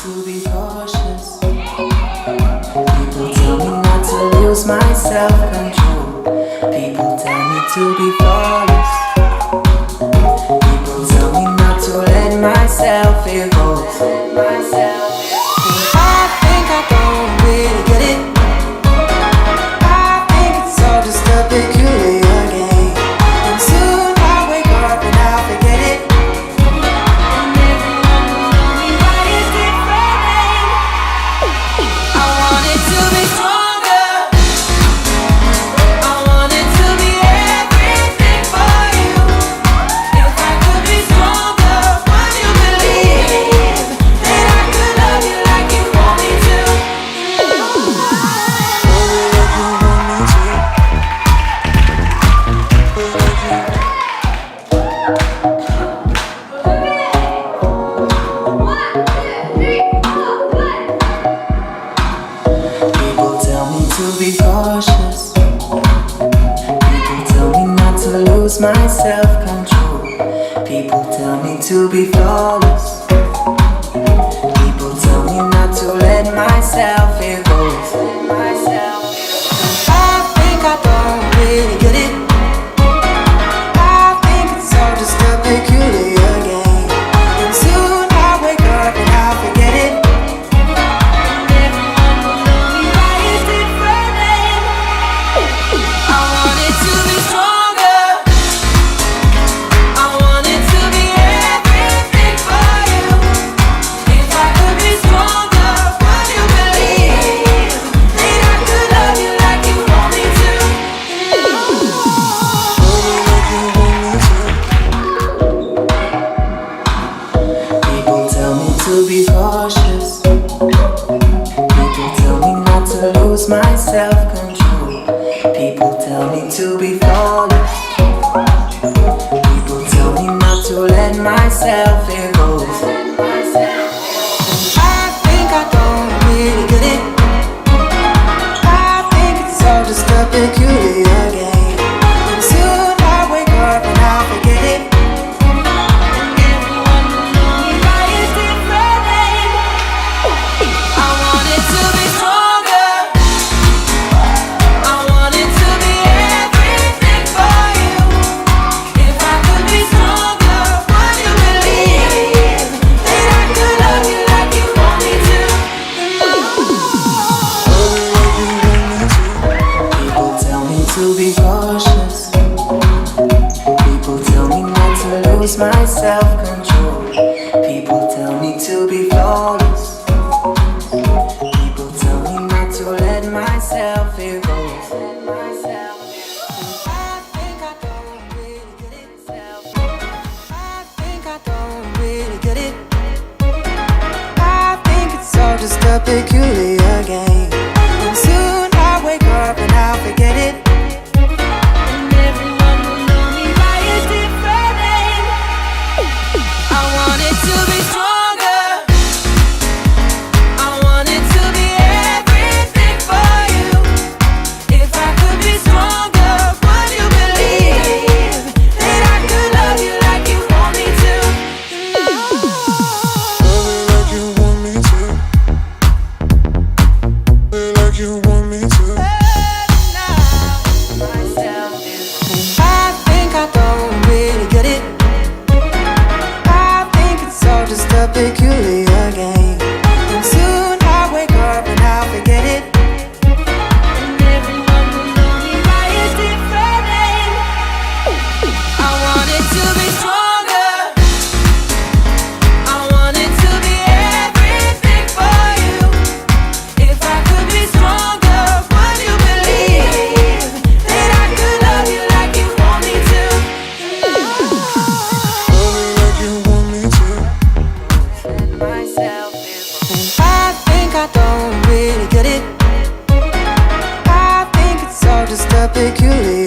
to be cautious. People tell me not to lose my self-control. People tell me to be flawless. People tell me not to let myself evolve. I think I don't really get it. I think it's all just a peculiar game. And soon I'll wake up and I'll forget it. And everyone will know me by a different name. I want it to be stronger. I want it to be everything for you. If I could be stronger, would you believe that I could love you like you want me to? People tell me to be cautious. People tell me not to lose my self-control. People tell me to be flawless. People tell me not to let myself evolve. I think I don't really get it. I think it's all just a peculiar game. And soon I'll wake up and I'll forget it. And everyone will know me by a different name. I want it to be stronger. I want it to be everything for you. If I could be stronger, would you believe that I could love you like you want me to? People tell me to be cautious. People tell me not to lose my self-control. People tell me to be flawless. People tell me not to let myself evolve. I think I don't really get it. I think it's all just a peculiar game. And soon I'll wake up and I'll forget it. And everyone will know me by a different name. I want it to be stronger. I want it to be everything for you. If I could be stronger, would you believe that I could love you like you want me to? People tell me to be cautious. People tell me not to lose my self-control. People tell me to be flawless. People tell me not to let myself evolve. I think I don't really get it. I think I don't really get it. I think it's all just a peculiar game. And soon I'll wake up and I'll forget it. And everyone will know me by a different name. I want it to be stronger. I want it to be everything for you. If I could be stronger, would you believe that I could love you like you want me to? Like you want me to. Like you want me to. I think I don't really get it. I think it's all just a peculiar game. And soon I'll wake up and I'll forget it. And everyone will know me by a different name. I want it to be stronger. I want it to be everything for you. If I could be stronger, would you believe that I could love you like you want me to? Like you want me to. I think I don't really get it. I think it's all just a peculiar